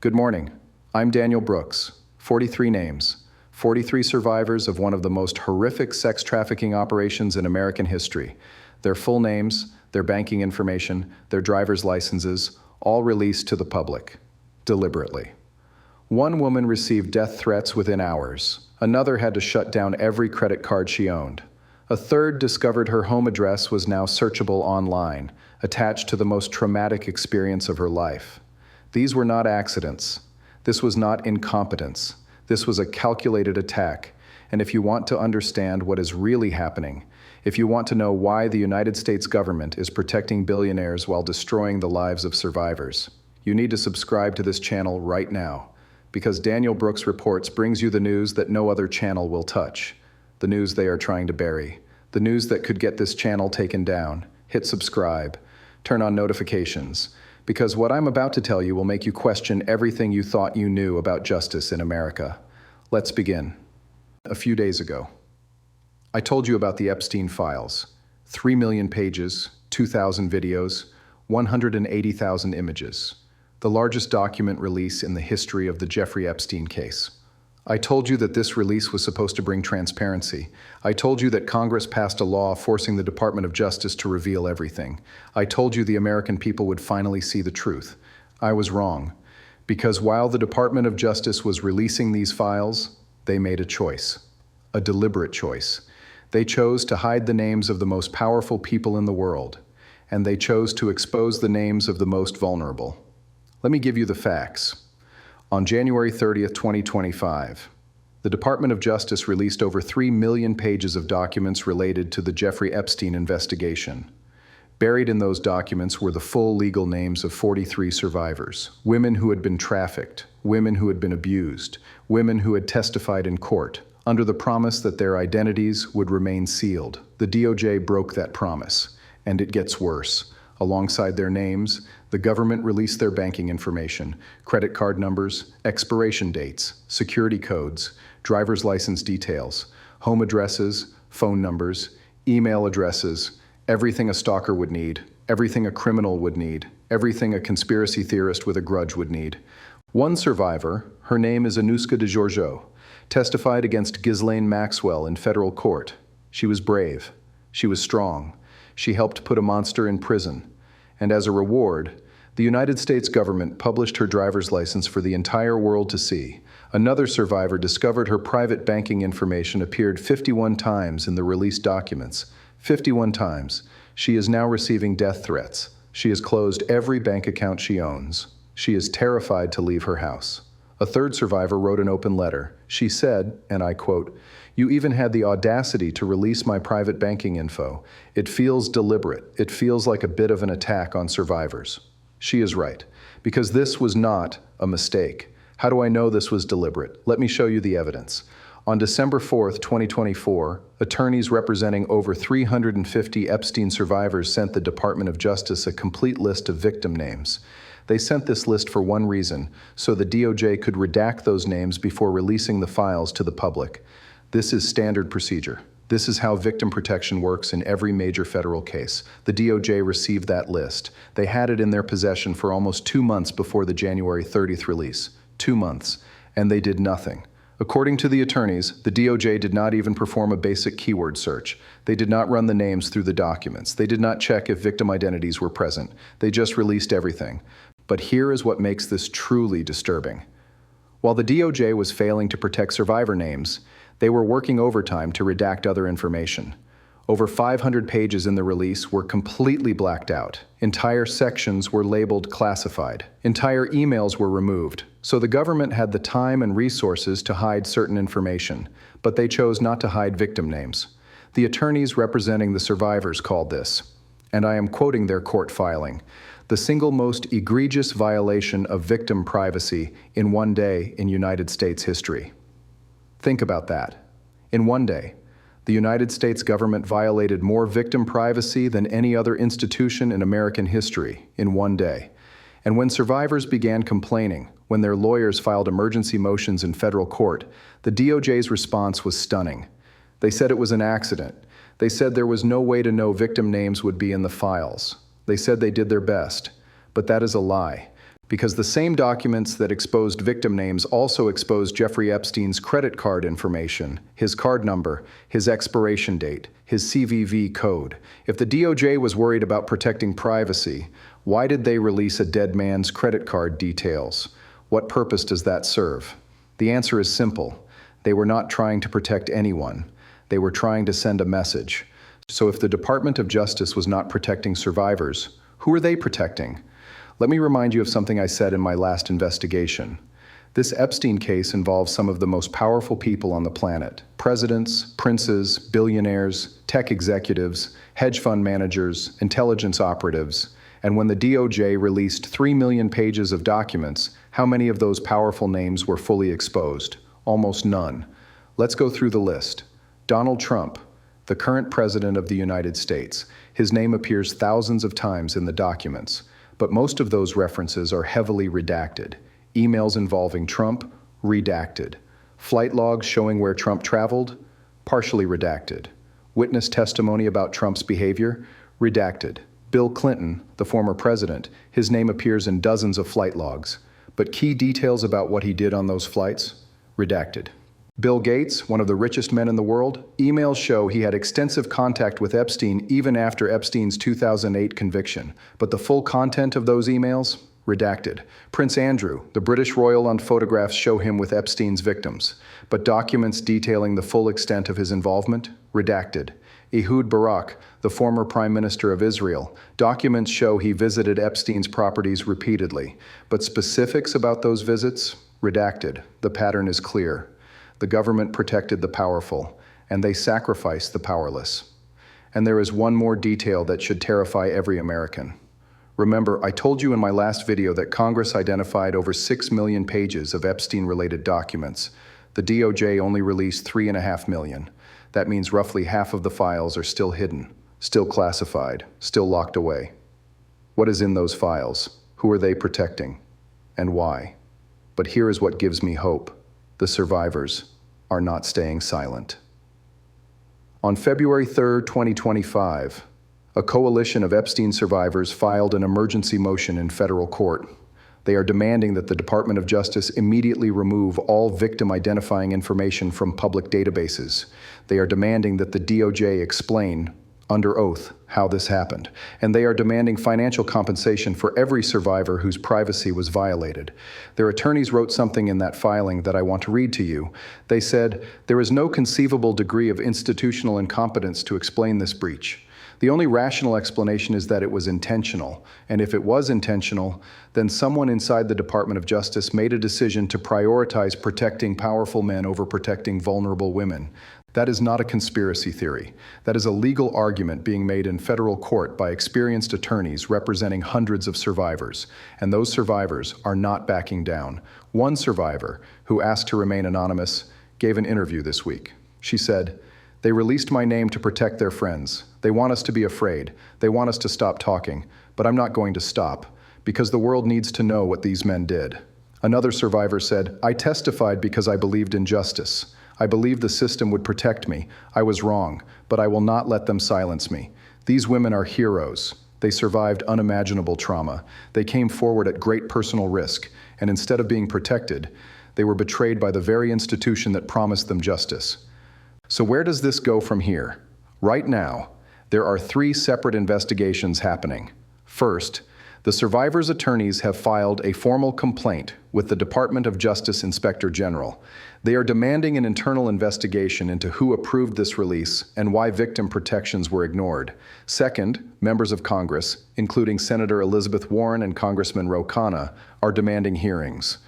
Good morning. I'm Daniel Brooks. 43 names. 43 survivors of one of the most horrific sex trafficking operations in American history. Their full names, their banking information, their driver's licenses, all released to the public. Deliberately. One woman received death threats within hours. Another had to shut down every credit card she owned. A third discovered her home address was now searchable online, attached to the most traumatic experience of her life. These were not accidents. This was not incompetence. This was a calculated attack. And if you want to understand what is really happening, if you want to know why the United States government is protecting billionaires while destroying the lives of survivors, you need to subscribe to this channel right now, because Daniel Brooks Reports brings you the news that no other channel will touch, the news they are trying to bury, the news that could get this channel taken down. Hit subscribe, turn on notifications, because what I'm about to tell you will make you question everything you thought you knew about justice in America. Let's begin. A few days ago, I told you about the Epstein files. 3 million pages, 2,000 videos, 180,000 images. The largest document release in the history of the Jeffrey Epstein case. I told you that this release was supposed to bring transparency. I told you that Congress passed a law forcing the Department of Justice to reveal everything. I told you the American people would finally see the truth. I was wrong, because while the Department of Justice was releasing these files, they made a choice, a deliberate choice. They chose to hide the names of the most powerful people in the world, and they chose to expose the names of the most vulnerable. Let me give you the facts. On January 30th, 2025, the Department of Justice released over 3 million pages of documents related to the Jeffrey Epstein investigation. Buried in those documents were the full legal names of 43 survivors, women who had been trafficked, women who had been abused, women who had testified in court, under the promise that their identities would remain sealed. The DOJ broke that promise, and it gets worse. Alongside their names, the government released their banking information, credit card numbers, expiration dates, security codes, driver's license details, home addresses, phone numbers, email addresses, everything a stalker would need, everything a criminal would need, everything a conspiracy theorist with a grudge would need. One survivor, her name is Anuska DeGiorgio, testified against Ghislaine Maxwell in federal court. She was brave. She was strong. She helped put a monster in prison. And as a reward, the United States government published her driver's license for the entire world to see. Another survivor discovered her private banking information appeared 51 times in the released documents. 51 times. She is now receiving death threats. She has closed every bank account she owns. She is terrified to leave her house. A third survivor wrote an open letter. She said, and I quote, "You even had the audacity to release my private banking info. It feels deliberate. It feels like a bit of an attack on survivors." She is right, because this was not a mistake. How do I know this was deliberate? Let me show you the evidence. On December 4th, 2024, attorneys representing over 350 Epstein survivors sent the Department of Justice a complete list of victim names. They sent this list for one reason, so the DOJ could redact those names before releasing the files to the public. This is standard procedure. This is how victim protection works in every major federal case. The DOJ received that list. They had it in their possession for almost 2 months before the January 30th release. 2 months. And they did nothing. According to the attorneys, the DOJ did not even perform a basic keyword search. They did not run the names through the documents. They did not check if victim identities were present. They just released everything. But here is what makes this truly disturbing. While the DOJ was failing to protect survivor names, they were working overtime to redact other information. Over 500 pages in the release were completely blacked out. Entire sections were labeled classified. Entire emails were removed. So the government had the time and resources to hide certain information, but they chose not to hide victim names. The attorneys representing the survivors called this, and I am quoting their court filing, the single most egregious violation of victim privacy in one day in United States history. Think about that. In one day, the United States government violated more victim privacy than any other institution in American history in one day. And when survivors began complaining, when their lawyers filed emergency motions in federal court, the DOJ's response was stunning. They said it was an accident. They said there was no way to know victim names would be in the files. They said they did their best. But that is a lie. Because the same documents that exposed victim names also exposed Jeffrey Epstein's credit card information, his card number, his expiration date, his CVV code. If the DOJ was worried about protecting privacy, why did they release a dead man's credit card details? What purpose does that serve? The answer is simple. They were not trying to protect anyone. They were trying to send a message. So if the Department of Justice was not protecting survivors, who are they protecting? Let me remind you of something I said in my last investigation. This Epstein case involves some of the most powerful people on the planet. Presidents, princes, billionaires, tech executives, hedge fund managers, intelligence operatives. And when the DOJ released 3 million pages of documents, how many of those powerful names were fully exposed? Almost none. Let's go through the list. Donald Trump, the current president of the United States. His name appears thousands of times in the documents, but most of those references are heavily redacted. Emails involving Trump, redacted. Flight logs showing where Trump traveled, partially redacted. Witness testimony about Trump's behavior, redacted. Bill Clinton, the former president, his name appears in dozens of flight logs, but key details about what he did on those flights, redacted. Bill Gates, one of the richest men in the world, emails show he had extensive contact with Epstein even after Epstein's 2008 conviction, but the full content of those emails, redacted. Prince Andrew, the British royal, on photographs show him with Epstein's victims, but documents detailing the full extent of his involvement, redacted. Ehud Barak, the former Prime Minister of Israel, documents show he visited Epstein's properties repeatedly, but specifics about those visits, redacted. The pattern is clear. The government protected the powerful, and they sacrificed the powerless. And there is one more detail that should terrify every American. Remember, I told you in my last video that Congress identified over 6 million pages of Epstein-related documents. The DOJ only released 3.5 million. That means roughly half of the files are still hidden, still classified, still locked away. What is in those files? Who are they protecting? And why? But here is what gives me hope. The survivors are not staying silent. On February 3, 2025, a coalition of Epstein survivors filed an emergency motion in federal court. They are demanding that the Department of Justice immediately remove all victim identifying information from public databases. They are demanding that the DOJ explain, under oath, how this happened. And they are demanding financial compensation for every survivor whose privacy was violated. Their attorneys wrote something in that filing that I want to read to you. They said, "There is no conceivable degree of institutional incompetence to explain this breach. The only rational explanation is that it was intentional. And if it was intentional, then someone inside the Department of Justice made a decision to prioritize protecting powerful men over protecting vulnerable women. That is not a conspiracy theory. That is a legal argument being made in federal court by experienced attorneys representing hundreds of survivors. And those survivors are not backing down. One survivor, who asked to remain anonymous, gave an interview this week. She said, "They released my name to protect their friends. They want us to be afraid. They want us to stop talking. But I'm not going to stop, because the world needs to know what these men did." Another survivor said, "I testified because I believed in justice. I believed the system would protect me. I was wrong, but I will not let them silence me. These women are heroes. They survived unimaginable trauma. They came forward at great personal risk, and instead of being protected, they were betrayed by the very institution that promised them justice." So where does this go from here? Right now, there are 3 separate investigations happening. First, the survivors' attorneys have filed a formal complaint with the Department of Justice Inspector General. They are demanding an internal investigation into who approved this release and why victim protections were ignored. Second, members of Congress, including Senator Elizabeth Warren and Congressman Ro Khanna, are demanding hearings.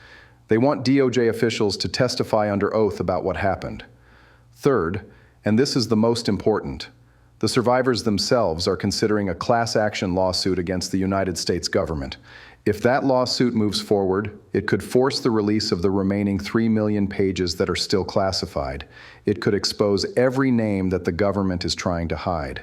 They want DOJ officials to testify under oath about what happened. Third, and this is the most important, the survivors themselves are considering a class action lawsuit against the United States government. If that lawsuit moves forward, it could force the release of the remaining 3 million pages that are still classified. It could expose every name that the government is trying to hide.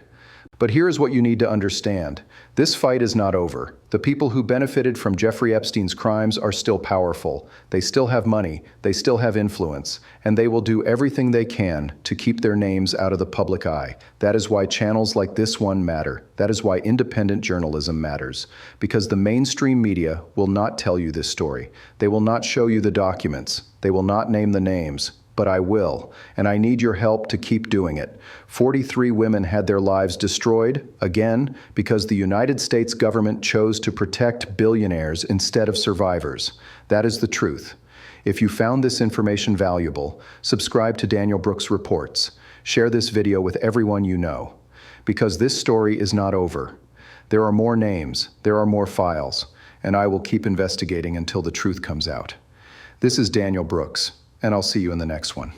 But here is what you need to understand. This fight is not over. The people who benefited from Jeffrey Epstein's crimes are still powerful. They still have money, they still have influence, and they will do everything they can to keep their names out of the public eye. That is why channels like this one matter. That is why independent journalism matters. Because the mainstream media will not tell you this story. They will not show you the documents. They will not name the names. But I will, and I need your help to keep doing it. 43 women had their lives destroyed, again, because the United States government chose to protect billionaires instead of survivors. That is the truth. If you found this information valuable, subscribe to Daniel Brooks Reports. Share this video with everyone you know. Because this story is not over. There are more names, there are more files, and I will keep investigating until the truth comes out. This is Daniel Brooks, and I'll see you in the next one.